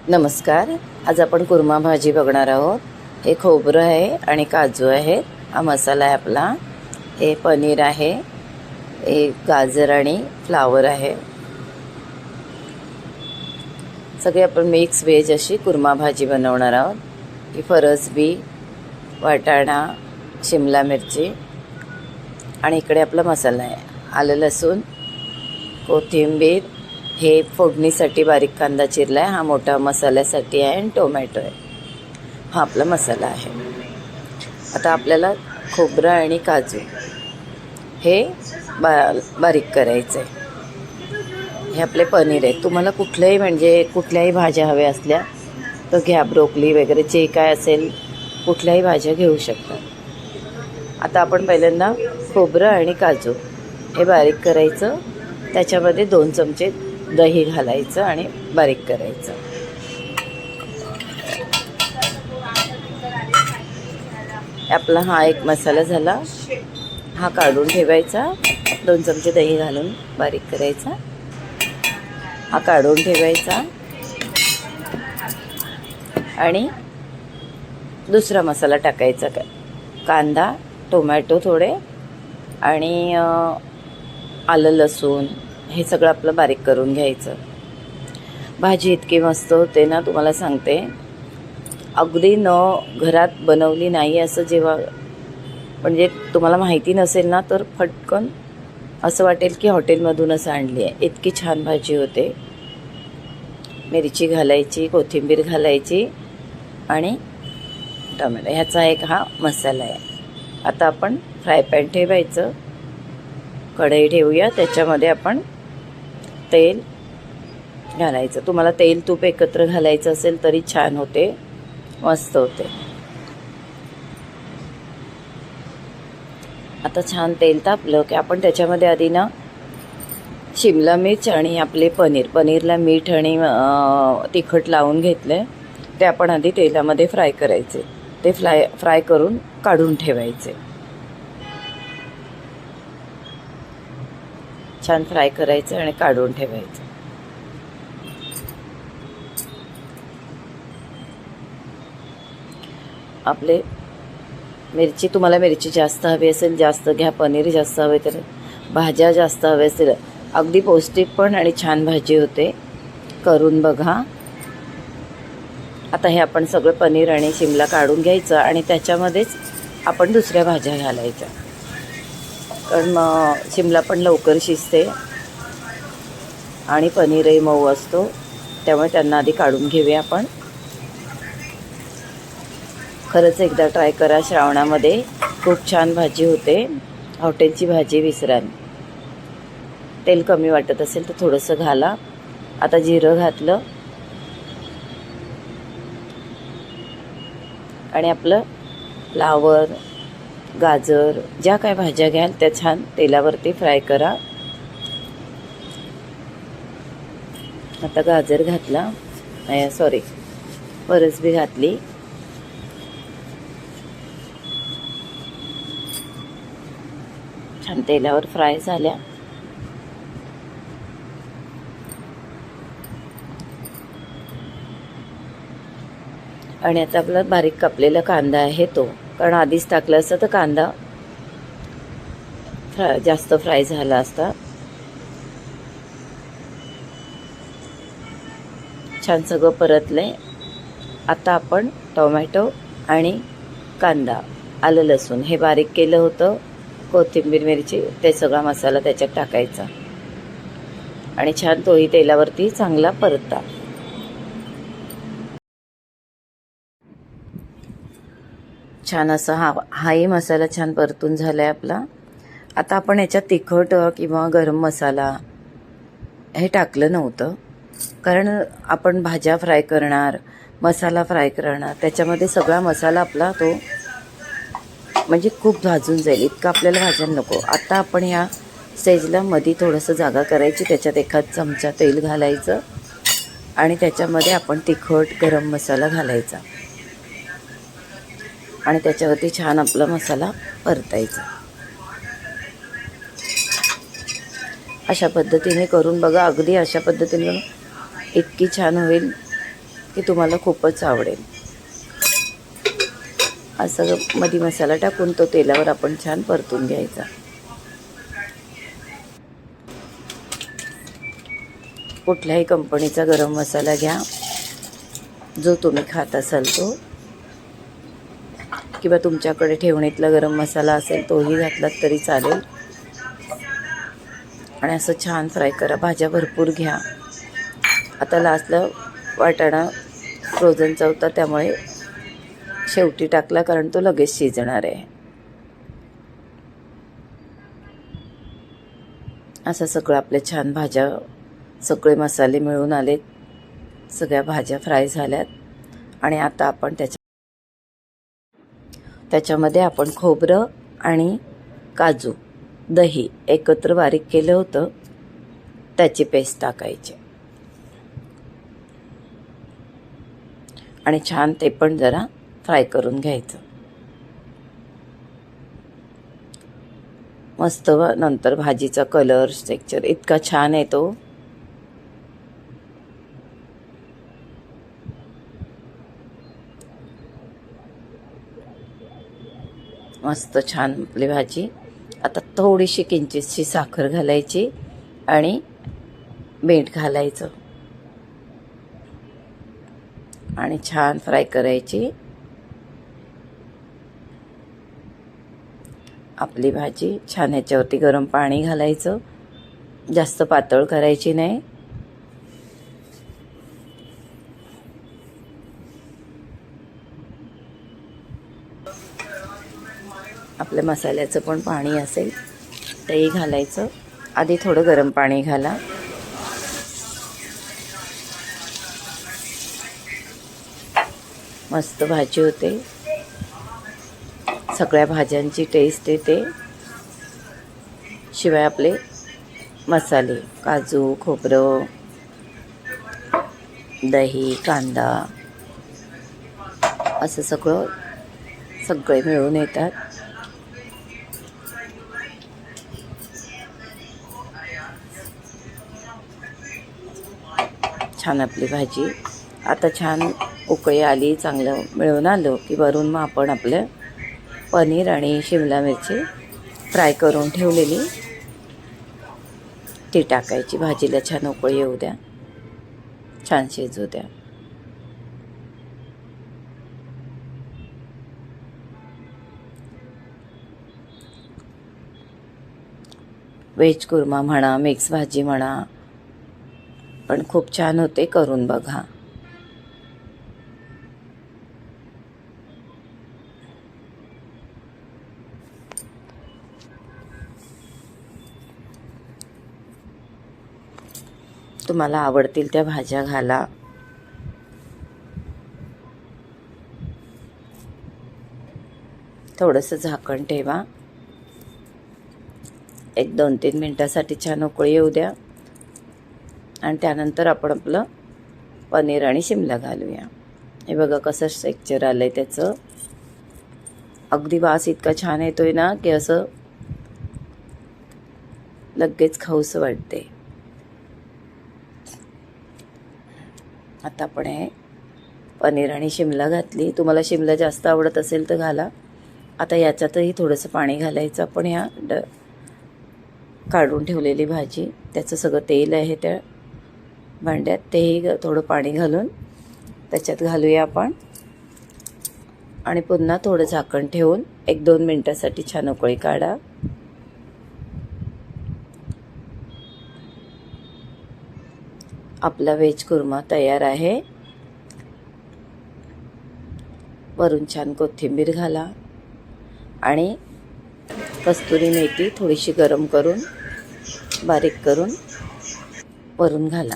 नमस्कार. आज आपण कुर्मा भाजी बघणार आहोत. हे खोबरं आहे आणि काजू आहे. हा मसाला आहे आपला. हे पनीर आहे. हे गाजर आणि फ्लावर आहे. सगळे आपण मिक्स व्हेज अशी कुर्मा भाजी बनवणार आहोत. ही फरसबी, वाटाणा, शिमला मिरची आणि इकडे आपला मसाला आहे. आलं, लसूण, कोथिंबीर. हे फोडणीसाठी बारीक कांदा चिरला आहे. हा मोठा मसाल्यासाठी आहे आणि टोमॅटो आहे. हा आपला मसाला आहे. आता आपल्याला खोबरं आणि काजू हे बारीक करायचं आहे. हे आपले पनीर आहे. तुम्हाला कुठलंही म्हणजे कुठल्याही भाज्या हव्या असल्या तर घ्या. ब्रोकली वगैरे जे काय असेल कुठल्याही भाज्या घेऊ शकता. आता आपण पहिल्यांदा खोबरं आणि काजू हे बारीक करायचं. त्याच्यामध्ये 2 चमचे दही घालायचं आणि बारीक करायचं. आपला हा एक मसाला झाला. हा काढून ठेवायचा. 2 चमचे दही घालून बारीक करायचा. हा काढून ठेवायचा आणि दुसरा मसाला टाकायचा. कांदा, टोमॅटो थोडे आणि आलं, लसूण हे सगळं आपलं बारीक करून घ्यायचं. भाजी इतकी मस्त होते ना, तुम्हाला सांगते. अगदी घरात बनवली नाही असं जेव्हा म्हणजे तुम्हाला माहिती नसेल ना, तर फटकन असं वाटेल की हॉटेलमधूनच आणली आहे. इतकी छान भाजी होते. मिरची घालायची, कोथिंबीर घालायची आणि टोमॅटो. ह्याचा एक हा मसाला आहे. आता आपण फ्राय पॅन ठेवायचं. कढई ठेवूया. त्याच्यामध्ये आपण तेल घालायचं. तुम्हाला तेल तूप एकत्र घालायचं असेल तरी छान होते, मस्त होते. आता छान तेल तापलं की आपण त्याच्यामध्ये आधी ना शिमला मिर्च आणि आपले पनीरला मीठ आणि तिखट लावून घेतलं. ते आपण आधी तेलामध्ये फ्राय करायचे. ते फ्राय करून काढून ठेवायचे. छान फ्राय करायचं आणि काढून ठेवायचं. आपले मिरची, तुम्हाला मिरची जास्त हवी असेल जास्त घ्या. पनीर जास्त हवे तर भाज्या जास्त हवे असेल. अगदी पौष्टिक पण आणि छान भाजी होते. करून बघा. आता हे आपण सगळं पनीर आणि शिमला काढून घ्यायचं आणि त्याच्यामध्येच आपण दुसऱ्या भाज्या घालायच्या. कारण शिमला पण लवकर शिजते आणि पनीरही मऊ असतो. त्यामुळे त्यांना आधी काढून घेऊया आपण. खरंच एकदा ट्राय करा. श्रावणामध्ये खूप छान भाजी होते. हॉटेलची भाजी विसराल. तेल कमी वाटत असेल तर थोडंसं घाला. आता जिरं घातलं आणि आपलं फ्लावर, गाजर ज्या काय भाज्या घ्याल त्या छान तेलावरती फ्राय करा. आता गाजर घातला, फरसबी घातली. छान तेलावर फ्राय झाल्या. आणि आता आपला बारीक कापलेला कांदा आहे तो, कारण आधीच टाकला असता तर कांदा जास्त फ्राय झाला असता. छान सगळं परतलंय. आता आपण टोमॅटो आणि कांदा, आलं, लसूण हे बारीक केलं होतं, कोथिंबीर, मिरची, ते सगळा मसाला त्याच्यात टाकायचा आणि छान तोही तेलावरती चांगला परता. छान असा हाही मसाला छान परतून झाला आहे आपला. आता आपण याच्यात तिखट किंवा गरम मसाला हे टाकलं नव्हतं, कारण आपण भाज्या फ्राय करणार, मसाला फ्राय करणार, त्याच्यामध्ये सगळा मसाला आपला तो म्हणजे खूप भाजून जाईल. इतकं आपल्याला भाजायला नको. आता आपण ह्या स्टेजला मध्ये थोडंसं जागा करायची. त्याच्यात एखाद चमचा तेल घालायचं आणि त्याच्यामध्ये आपण तिखट गरम मसाला घालायचा आणि त्याच्यावरती छान आपला मसाला परतायचा. अशा पद्धतीने करून बघा. अगदी अशा पद्धतीने इतकी छान होईल. की तुम्हाला खूपच आवडेल. असं मध्ये मसाला टाकून तो तेलावर आपण छान परतून घ्यायचा. कुठल्याही कंपनीचा गरम मसाला घ्या जो तुम्ही खात असाल तो, किंवा तुमच्याकडे ठेवणीतला गरम मसाला असेल तोही घातलात तरी चालेल. आणि असं छान फ्राय करा. भाज्या भरपूर घ्या. आता लास्टला वाटाणा फ्रोझनचा होता त्यामुळे शेवटी टाकला, कारण तो लगेच शिजणार आहे. असं सगळं आपल्या छान भाज्या, सगळे मसाले मिळून आलेत, सगळ्या भाज्या फ्राय झाल्यात. आणि आता आपण त्याच्यामध्ये आपण खोबरं आणि काजू, दही एकत्र बारीक केलं होतं त्याची पेस्ट टाकायची आणि छान ते पण जरा फ्राय करून घ्यायचं. मस्त. नंतर भाजीचा कलर, टेक्स्चर इतका छान येतो. मस्त छान आपली भाजी. आता थोडीशी किंचितशी साखर घालायची आणि मीठ घालायचं आणि छान फ्राय करायची आपली भाजी. छान ह्याच्यावरती गरम पाणी घालायचं, जास्त पातळ करायची नाही. आपल्या मसाल्याचं पण पाणी असेल तेही घालायचं. आधी थोडं गरम पाणी घाला. मस्त भाजी होते. सगळ्या भाज्यांची टेस्ट येते. शिवाय आपले मसाले, काजू, खोबरं, दही, कांदा असं सगळे मिळून येतात. छान आपली भाजी. आता छान उकळी आली, चांगलं मिळून आलं की वरून मग आपण आपलं पनीर आणि शिमला मिरची फ्राय करून ठेवलेली ती टाकायची. भाजीला छान उकळी येऊ द्या, छान शिजू द्या. व्हेज कुर्मा म्हणा, मिक्स भाजी म्हणा, पण खूप छान होते. करून बघा. तुम्हाला आवडतील त्या भाज्या घाला. थोडंसं झाकण ठेवा. 1-2-3 मिनटासाठी छान उकळी येऊ द्या आणि त्यानंतर आपण आपलं पनीर आणि शिमला घालूया. हे बघा कसं टेक्स्चर आलं आहे त्याचं. अगदी वास इतका छान येतोय ना की असं लगेच खाऊसं वाटते. आता आपण हे पनीर आणि शिमला घातली. तुम्हाला शिमला जास्त आवडत असेल तर घाला. आता याच्यातही थोडंसं पाणी घालायचं. आपण ह्या काढून ठेवलेली भाजी, त्याचं सगळं तेल आहे त्या भांड्यात, तेही थोडं पाणी घालून त्याच्यात घालूया आपण आणि पुन्हा थोडं झाकण ठेवून 1-2 मिनटासाठी छान उकळी काढा. आपला व्हेज कुर्मा तयार आहे. वरून छान कोथिंबीर घाला आणि कस्तुरी मेथी थोडीशी गरम करून बारीक करून वरून घाला.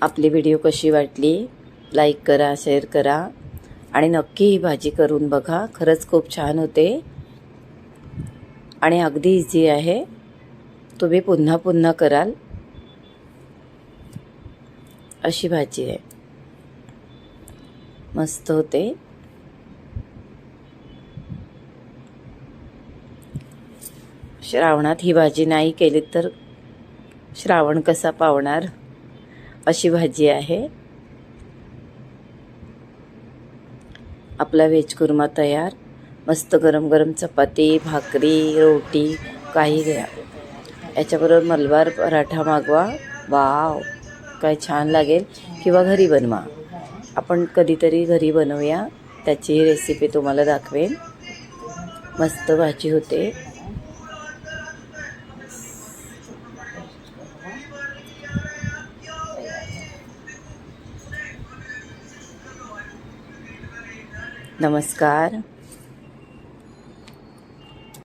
आपली व्हिडिओ कशी वाटली लाईक करा, शेअर करा आणि नक्की ही भाजी करून बघा. खरंच खूप छान होते आणि अगदी इझी आहे. तुम्ही पुन्हा पुन्हा कराल अशी भाजी आहे. मस्त होते. श्रावणात ही भाजी नाही केली तर श्रावण कसा पावणार अशी भाजी आहे. आपला व्हेज कुर्मा तयार. मस्त गरम गरम चपाती, भाकरी, रोटी काही घ्या. याच्याबरोबर मलबार पराठा मागवा. वाव, काय छान लागेल. किंवा घरी बनवा. आपण कधीतरी घरी बनवूया, त्याची रेसिपी तुम्हाला दाखवेन. मस्त भाजी होते. नमस्कार.